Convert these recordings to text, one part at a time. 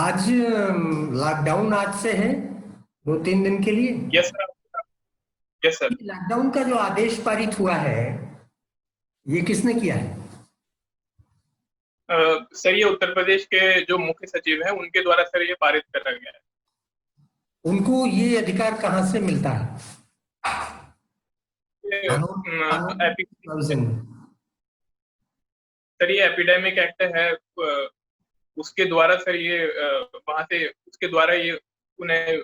आज लॉकडाउन आज से है 2-3 दिन के लिए। Yes sir. Yes sir. Lockdown का जो आदेश पारित हुआ है ये किसने किया है? सर ये उत्तर प्रदेश के जो मुख्य सचिव हैं उनके द्वारा सर ये पारित करा गया है। उनको ये अधिकार कहाँ से मिलता है? ये, कानून कानून एपी- प्रोविजन। सर ये एपिडेमिक एक्ट है। उसके द्वारा सर ये वहां से उसके द्वारा ये उन्हें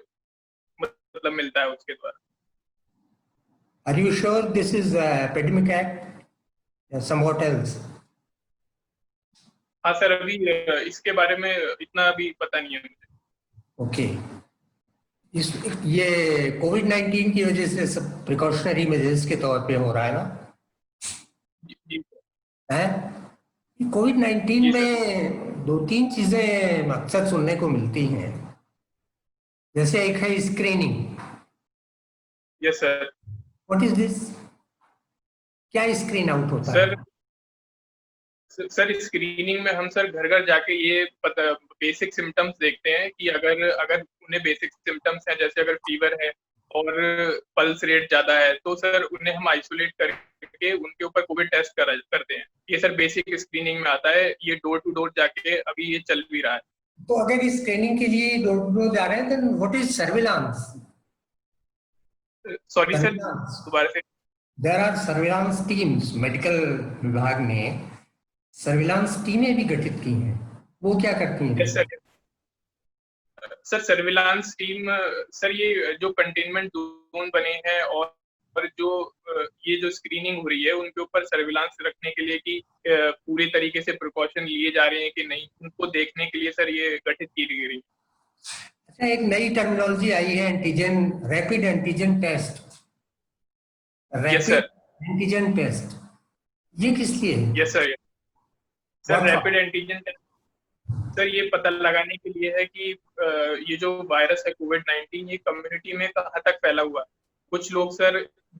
मतलब मिलता है उसके द्वारा। Are you sure this is epidemic act या समव्हाट एल्स? हाँ सर, अभी इसके बारे में इतना अभी पता नहीं है मुझे। ओके। इस ये कोविड-19 की वजह से सब प्रिकॉशनरी मेजर्स के तौर पे हो रहा है ना? जी है। कोविड-19 जी सर। में 2-3 चीजें अक्सर सुनने को मिलती हैं। जैसे एक है screening. Yes sir. What is this? क्या स्क्रीन आउट होता सर है? सर स्क्रीनिंग में हम सर घर घर जाके ये पता बेसिक सिम्टम्स देखते हैं कि अगर अगर उन्हें बेसिक सिम्टम्स हैं, जैसे अगर फीवर है और पल्स रेट ज्यादा है, तो सर उन्हें हम आइसोलेट करके उनके ऊपर कोविड टेस्ट करते हैं। ये सर बेसिक स्क्रीनिंग में आता है। ये डोर टू डोर जाके अभी ये चल भी रहा है। तो अगर इस स्क्रीनिंग के लिए डोर टू डोर जा रहे हैं then what is surveillance? Sorry sir, surveillance. दोबारा से। There are surveillance teams. Medical विभाग ने सर्विलांस टीमें भी गठित की हैं। वो क्या करती यस हैं? Sir. Sir surveillance team, sir ये जो कंटेनमेंट जोन बने हैं और जो ये जो स्क्रीनिंग हो रही है उनके ऊपर सर्विलांस रखने के लिए कि पूरे तरीके से प्रिकॉशन लिए जा रहे हैं कि नहीं, उनको देखने के लिए सर ये गठित की गई है। अच्छा, एक नई टर्मिनोलॉजी आई है antigen, rapid antigen test. Yes rapid sir. Antigen test ये किस लिए है? Yes sir. Sir what's rapid antigen, sir ये पता लगाने के लिए है कि ये जो वायरस है कोविड-19 ये कम्युनिटी में कहाँ तक फैला हुआ है। कुछ लोग सर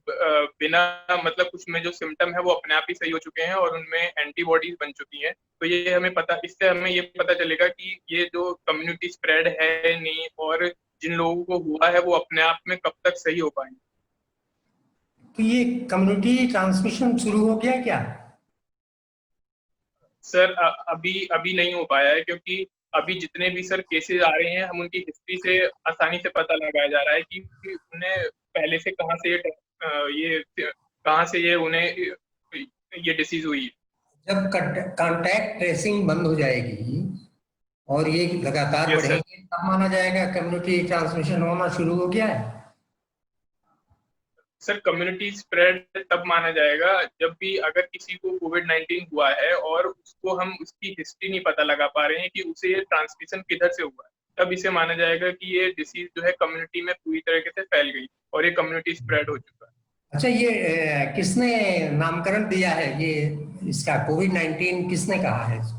बिना मतलब कुछ में जो सिम्टम है वो अपने आप ही सही हो चुके हैं और उनमें एंटीबॉडीज बन चुकी हैं। तो ये हमें पता इससे हमें ये पता चलेगा कि ये जो कम्युनिटी स्प्रेड है नहीं, और जिन लोगों को हुआ है वो अपने आप में कब तक सही हो पाएंगे। तो ये कम्युनिटी ट्रांसमिशन शुरू हो गया क्या? सर अभी अभी नहीं हो पाया है, क्योंकि अभी जितने भी सर केसेस आ रहे हैं हम उनकी हिस्ट्री से आसानी से पता लगाया जा रहा है कि उन्हें पहले से कहाँ से ये कहाँ से ये उन्हें ये डिसीज हुई है। जब कांटेक्ट ट्रेसिंग बंद हो जाएगी और ये लगातार यस सर। बढ़ेंगे तब माना जाएगा कम्युनिटी ट्रांसमिशन होना शुरू हो गया है। सर कम्युनिटी स्प्रेड तब माना जाएगा जब भी अगर किसी को कोविड-19 हुआ है और उसको हम उसकी हिस्ट्री नहीं पता लगा पा रहे हैं कि उसे ये ट्रांसमिशन किधर से हुआ है, तब इसे माना जाएगा कि ये डिसीज जो है कम्युनिटी में पूरी तरीके से फैल गई और ये कम्युनिटी स्प्रेड हो चुका है। अच्छा, ये किसने नामकरण दिया है ये? इसका कोविड-19 किसने कहा है इसको?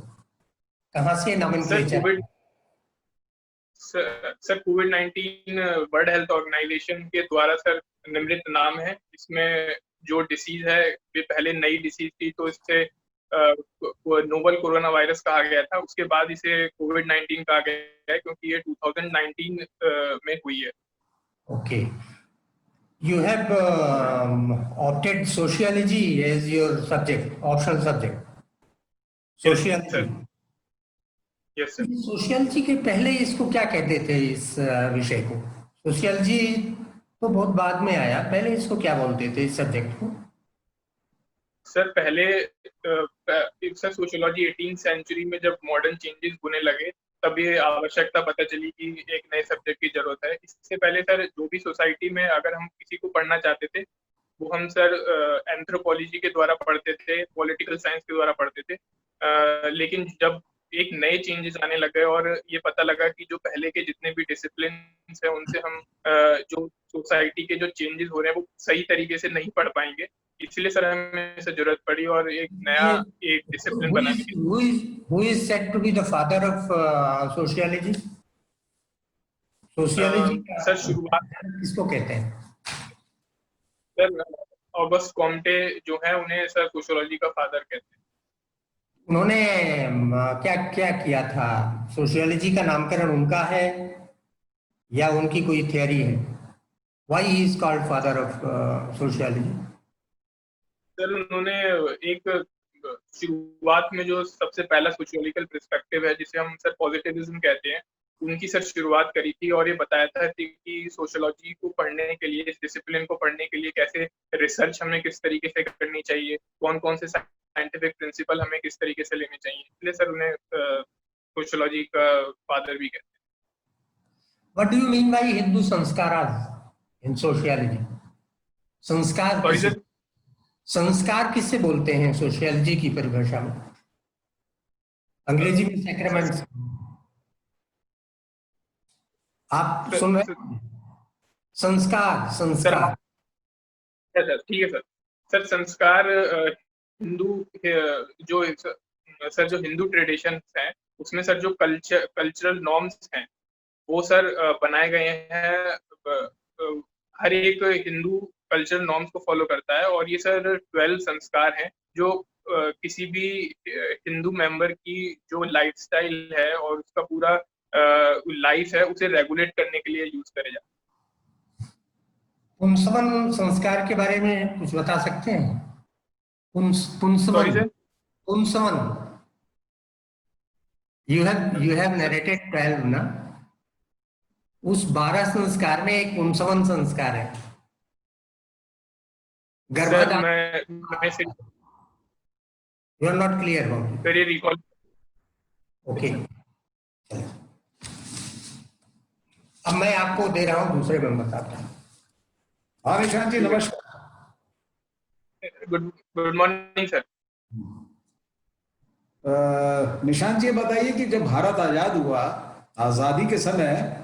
कहाँ से सर नॉमेनक्लेचर? कोविड सर कोविड-19 वर्ल्ड हेल्थ ऑर्गेनाइजेशन के द्वारा सर निम्नलिखित नाम है। इसमें जो डिसीज है ये पहले नई डिसीज थी, तो इससे नोवल कोरोना वायरस कहा गया था। उसके बाद इसे कोविड-19 कहा गया है क्योंकि ये 2019 में हुई है। Okay. You have opted sociology as your subject, optional subject. Yes Sociology. Sir. Yes sir. Sociology के पहले इसको क्या कहते थे इस विषय को? सोशियोलॉजी तो बहुत बाद में आया, पहले इसको क्या बोलते थे इस सब्जेक्ट को? सर पहले सर सोशियोलॉजी 18th सेंचुरी में जब मॉडर्न चेंजेस होने लगे तब ये आवश्यकता पता चली कि एक नए सब्जेक्ट की जरूरत है। इससे पहले सर जो भी सोसाइटी में अगर हम किसी को पढ़ना चाहते थे वो हम सर एंथ्रोपोलॉजी के द्वारा पढ़ते थे, पॉलिटिकल साइंस के द्वारा पढ़ते थे। लेकिन जब एक नए चेंजेस आने लगे और ये पता लगा कि जो पहले के जितने भी डिसिप्लिन है उनसे हम जो सोसाइटी के जो चेंजेस हो रहे हैं वो सही तरीके से नहीं पढ़ पाएंगे, इसलिए सर हमें इसे जरूरत पड़ी और एक नया ये एक डिसिप्लिन who बनाने is की। who is who is said to be the father of sociology? Sociology का सर शुरुआत जनक किसको कहते हैं? सर ऑगस्ट कॉम्टे जो है उन्हें सर सोशियोलॉजी का फादर कहते हैं। उन्होंने क्या क्या किया था? सोशियोलॉजी का नामकरण उनका है या उनकी कोई थियरी है? Why he is called father of sociology? Sir उन्होंने एक शुरुआत में जो सबसे पहला सोशियोलॉजिकल पर्सपेक्टिव है जिसे हम सर पॉजिटिविज्म कहते हैं, उनकी सर शुरुआत करी थी और ये बताया था कि सोशियोलॉजी को पढ़ने के लिए, इस डिसिप्लिन को पढ़ने के लिए कैसे रिसर्च हमें किस तरीके से करनी चाहिए, कौन कौन से साइंटिफिक प्रिंसिपल हमें किस तरीके से लेने चाहिए, इसलिए सर उन्हें सोशियोलॉजी का फादर भी कहते what do you mean by Hindu संस्कार इन सोशियोलॉजी? संस्कार हैं। और किसे इधर संस्कार किसे बोलते हैं सोशियोलॉजी की परिभाषा में? अंग्रेजी में सैक्रामेंट्स। आप सुन रहे सर हैं? संस्कार, सर संस्कार। सर ठीक है सर। सर संस्कार हिंदू जो सर जो हिंदू ट्रेडिशंस हैं उसमें सर जो कल्चरल नॉर्म्स हैं वो सर बनाए गए हैं। हर एक हिंदू कल्चरल नॉर्म्स को फॉलो करता है और ये सर 12 संस्कार हैं जो किसी भी हिंदू मेंबर की जो लाइफस्टाइल है और उसका पूरा लाइफ है उसे रेगुलेट करने के लिए यूज करे जाते पुंसवन संस्कार के बारे में कुछ बता सकते हैं? हैं। सॉरी पुंसवन, सर। पुंसवन। यू हैव नरेटेड 12 ना? उस 12 संस्कार में एक पुंसवन संस्कार है, सर गर्भाधान। मैं say you are not clear about sir ये रिकॉल इट। ओके, अब मैं आपको दे रहा हूं दूसरे में बताता हूं। हाँ निशांत जी नमस्कार। Good good morning sir. Nishant ji बताइए कि जब भारत आजाद हुआ, आजादी के समय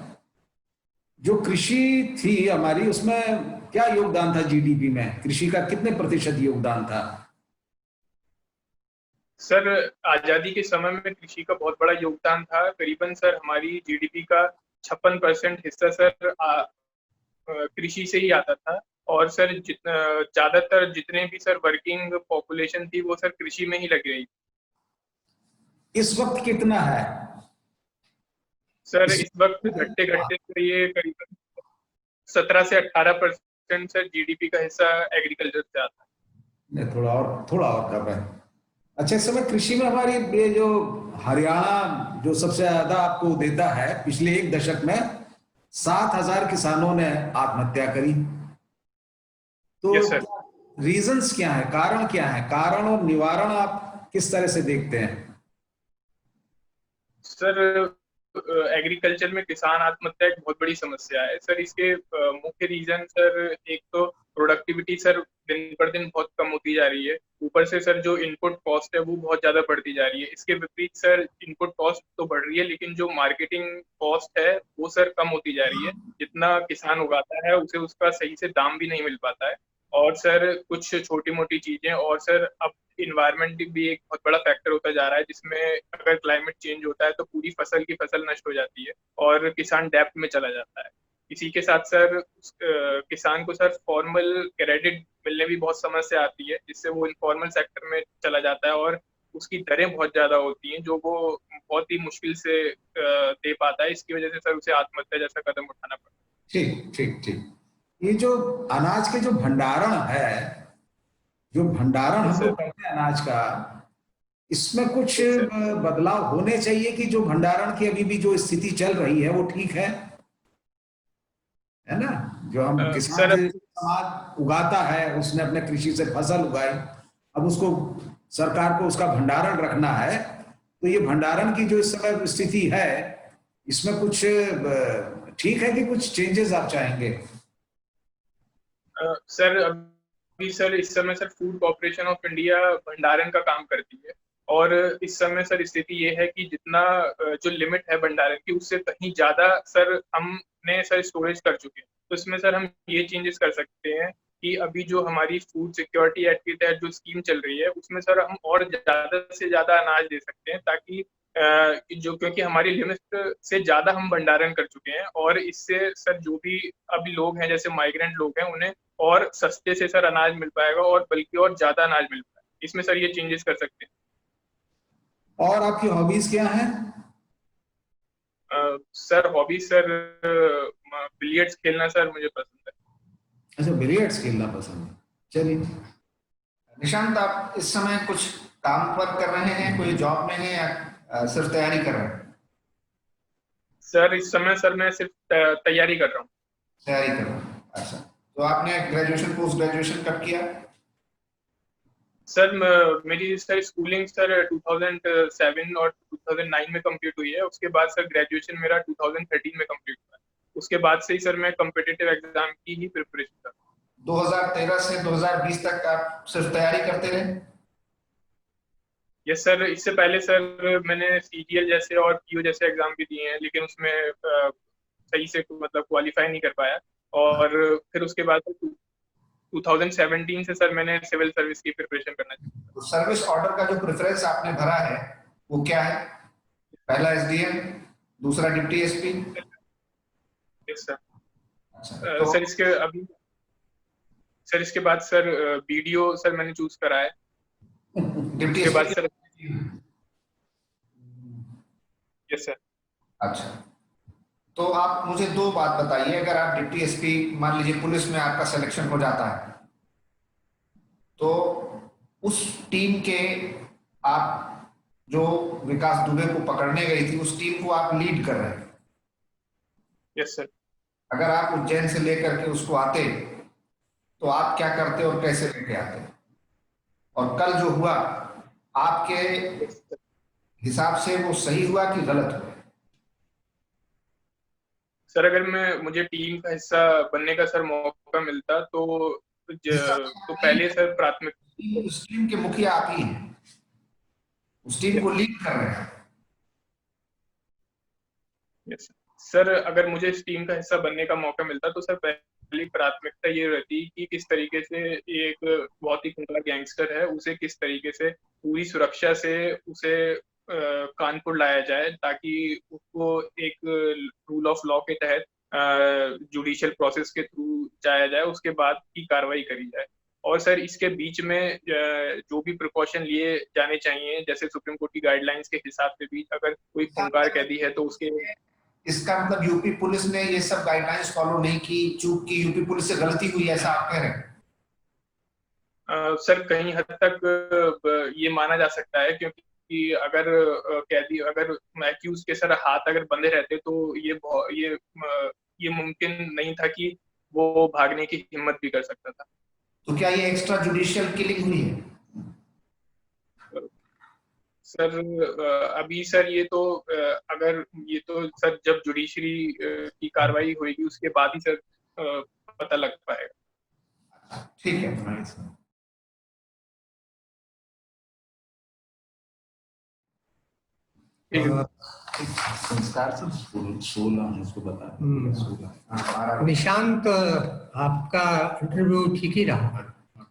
जो कृषि थी हमारी, उसमें क्या योगदान था जीडीपी में? कृषि का कितने प्रतिशत योगदान था? सर आजादी के समय में कृषि का बहुत बड़ा योगदान था। करीबन सर हमारी जीडीपी का 56% हिस्सा सर कृषि से ही आता था। और सर ज्यादातर जितने भी सर वर्किंग पॉपुलेशन थी वो सर कृषि में ही लग रही। इस वक्त कितना है? सर इस वक्त घटते घटते तो ये करीबन 17 से 18% सर जीडीपी का हिस्सा एग्रीकल्चर से आता है। नहीं, थोड़ा और कर रहे हैं। अच्छा, इस समय कृषि में हमारी ये जो हरियाणा जो सबसे ज्यादा आपको देता है, पिछले एक दशक में 7,000 किसानों ने आत्महत्या करी। तो यस सर। रीजंस क्या है, कारण क्या है? कारण और निवारण आप किस तरह से देखते हैं? सर एग्रीकल्चर में किसान आत्महत्या एक बहुत बड़ी समस्या है सर। इसके मुख्य रीजन सर एक तो प्रोडक्टिविटी सर दिन पर दिन बहुत कम होती जा रही है। ऊपर से सर जो इनपुट कॉस्ट है वो बहुत ज्यादा बढ़ती जा रही है। इसके विपरीत सर इनपुट कॉस्ट तो बढ़ रही है लेकिन जो मार्केटिंग कॉस्ट है वो सर कम होती जा रही है। जितना किसान उगाता है उसे उसका सही से दाम भी नहीं मिल पाता है। और सर कुछ छोटी मोटी चीजें, और सर अब इन्वायरमेंट भी एक बहुत बड़ा फैक्टर होता जा रहा है जिसमें अगर क्लाइमेट चेंज होता है तो पूरी फसल की फसल नष्ट हो जाती है और किसान डेप्ट में चला जाता है। इसी के साथ सर किसान को सर फॉर्मल क्रेडिट मिलने भी बहुत समस्या आती है जिससे वो इनफॉर्मल सेक्टर में चला जाता है और उसकी दरें बहुत ज्यादा होती हैं जो वो बहुत ही मुश्किल से दे पाता है। इसकी वजह से सर उसे आत्महत्या जैसा कदम उठाना पड़ता है। ठीक ठीक ठीक। ये जो अनाज के जो भंडारण है, जो भंडारण यस हम सर। लोग करते हैं अनाज का, इसमें कुछ यस सर। बदलाव होने चाहिए कि जो भंडारण की अभी भी जो स्थिति चल रही है वो ठीक है ना? जो हम किसान सर से समाज उगाता है, उसने अपने कृषि से फसल उगाई, अब उसको सरकार को उसका भंडारण रखना है, तो ये भंडारण की जो इस समय स्थिति है, इसमें कुछ ठीक है कि कुछ चेंजेस आप चाहेंगे? सर अभी सर इस समय sir food corporation of India भंडारण का काम करती है। और इस समय सर स्थिति ये है कि जितना जो लिमिट है भंडारण की उससे कहीं ज्यादा सर हमने सर स्टोरेज कर चुके हैं। तो इसमें सर हम ये चेंजेस कर सकते हैं कि अभी जो हमारी फूड सिक्योरिटी एक्ट के तहत जो स्कीम चल रही है उसमें सर हम और ज्यादा से ज्यादा अनाज दे सकते हैं ताकि जो क्योंकि हमारी लिमिट से ज्यादा हम भंडारण कर चुके हैं और इससे सर जो भी अभी लोग हैं जैसे माइग्रेंट लोग हैं उन्हें और सस्ते से सर अनाज मिल पाएगा और बल्कि और ज्यादा अनाज मिल पाएगा। इसमें सर ये चेंजेस कर सकते हैं। और आपकी हॉबीज क्या हैं? सर हॉबी सर बिलियर्ड्स खेलना सर मुझे पसंद है। अच्छा, बिलियर्ड्स खेलना पसंद है। चलिए। निशांत, आप इस समय कुछ काम पर कर रहे हैं, कोई जॉब में हैं, या सिर्फ तैयारी कर रहे हैं? सर इस समय सर मैं सिर्फ तैयारी कर रहा हूँ। तैयारी कर रहे हैं, अच्छा। तो आपने ग्रेजुएशन, पोस्ट ग्रेजुएशन कब किया? सर मेरी सर स्कूलिंग सर 2007 और 2009 में कंप्लीट हुई है। उसके बाद सर ग्रेजुएशन मेरा 2013 में कंप्लीट हुआ है। उसके बाद से ही सर मैं कॉम्पिटिटिव एग्जाम की ही प्रिपरेशन कर रहा हूँ। 2013 से 2020 तक आप सिर्फ तैयारी करते रहे? यस सर, इससे पहले सर मैंने सीजीएल जैसे और पीओ जैसे एग्जाम भी दिए हैं, लेकिन उसमें सही से मतलब क्वालिफाई नहीं कर पाया। और फिर उसके बाद 2017 से सर मैंने सिविल सर्विस की प्रिपरेशन करना चाहता। तो सर्विस ऑर्डर का जो प्रेफरेंस आपने भरा है वो क्या है? पहला एसडीएम, दूसरा डिप्टी एसपी? Yes sir. अच्छा, तो सर इसके बाद सर बीडीओ सर मैंने चूज करा है। डिप्टी उसके बाद एसपी? Sir yes sir. अच्छा, तो आप मुझे दो बात बताइए। अगर आप डिप्टी एसपी, मान लीजिए पुलिस में आपका सिलेक्शन हो जाता है, तो उस टीम के, आप जो विकास दुबे को पकड़ने गई थी, उस टीम को आप लीड कर रहे हैं। Yes sir. अगर आप उज्जैन से लेकर के उसको आते, तो आप क्या करते और कैसे लेके आते? और कल जो हुआ, आपके हिसाब से वो सही हुआ कि गलत हुआ? सर अगर मुझे टीम का हिस्सा बनने का सर मौका मिलता हिस्सा तो पहले सर प्राथमिक उस टीम के मुखिया आप ही हैं, उस टीम को लीड कर रहे हैं। यस सर, अगर मुझे इस टीम का हिस्सा बनने का मौका मिलता तो सर पहली प्राथमिकता ये रहती कि किस तरीके से एक बहुत ही खुंखार गैंगस्टर है, उसे किस तरीके से पूरी सुरक्षा से उसे कानपुर लाया जाए, ताकि उसको एक रूल ऑफ लॉ के तहत जुडिशियल प्रोसेस के थ्रू जाया जाए, उसके बाद की कार्रवाई करी जाए। और सर इसके बीच में जो भी प्रिकॉशन लिए जाने चाहिए, जैसे सुप्रीम कोर्ट की गाइडलाइंस के हिसाब से भी अगर कोई खूंखार कैदी है तो उसके, इसका मतलब यूपी पुलिस ने ये सब गाइडलाइंस फॉलो नहीं की, चूक की, यूपी पुलिस से गलती हुई, ऐसा आप कह रहे हैं? सर कहीं हद तक ये माना जा सकता है, क्योंकि अगर कैदी, अगर एक्यूज के सर हाथ अगर बंधे रहते तो ये मुमकिन नहीं था कि वो भागने की हिम्मत भी कर सकता था। तो क्या ये एक्स्ट्रा जुडिशियल किलिंग हुई है? सर अभी सर ये तो सर जब जुडिशरी की कार्रवाई होगी उसके बाद ही सर पता लग पाएगा। ठीक है। संस्कार से 16 उसको बता 16। निशांत, आपका इंटरव्यू ठीक ही रहा।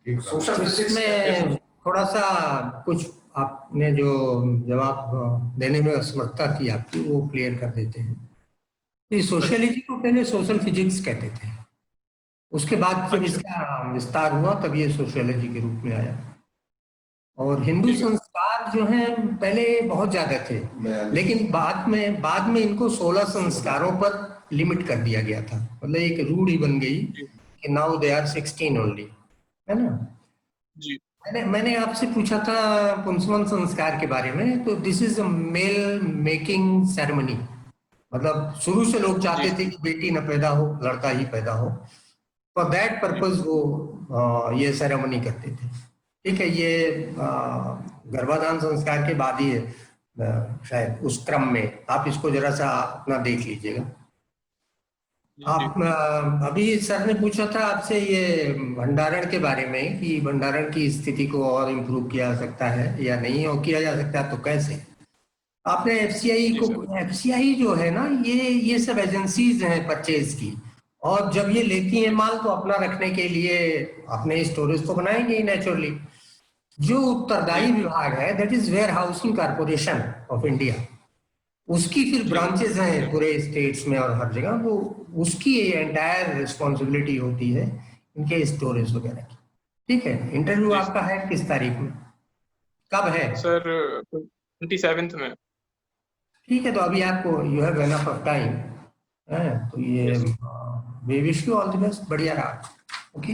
सोशल फिजिक्स में थोड़ा सा कुछ आपने जो जवाब देने में असमर्थता थी आपकी, वो क्लियर कर देते हैं। तो सोशियोलॉजी को पहले सोशल फिजिक्स कहते थे, उसके बाद जब इसका विस्तार हुआ तब ये सोशियोलॉजी के रूप में आया। और हिंदू संस्कार जो हैं पहले बहुत ज्यादा थे, लेकिन बाद में इनको 16 संस्कारों पर लिमिट कर दिया गया था। मतलब एक रूल ही बन गई कि नाउ दे आर 16 ओनली, है ना जी। मैंने आपसे पूछा था पुंसवन संस्कार के बारे में, तो this is a male making ceremony. मतलब शुरू से लोग चाहते थे कि बेटी न पैदा हो, लड़का ही पैदा हो। फॉर दैट पर्पज वो ये सेरेमनी करते थे। ठीक है, ये गर्भाधान संस्कार के बाद ही है शायद, उस क्रम में आप इसको जरा सा अपना देख लीजिएगा। आप अभी सर ने पूछा था आपसे ये भंडारण के बारे में कि भंडारण की स्थिति को और इम्प्रूव किया जा सकता है या नहीं, और किया जा सकता है तो कैसे। आपने एफसीआई जो है ना, ये सब एजेंसीज हैं परचेज की, और जब ये लेती हैं माल तो अपना रखने के लिए अपने स्टोरेज तो बनाएंगे ही नेचुरली। जो उत्तरदायी विभाग है, that is warehousing corporation of India, उसकी फिर ब्रांचेस हैं पूरे स्टेट्स में और हर जगह, वो उसकी एंटायर रिस्पॉन्सिबिलिटी होती है इनके स्टोरेज वगैरह की। ठीक है, इंटरव्यू आपका है किस तारीख में, कब है? सर 27th में। ठीक है, तो अभी आपको you have enough of time है, तो ये we wish you all the best, बढ़िया रहा। ओके।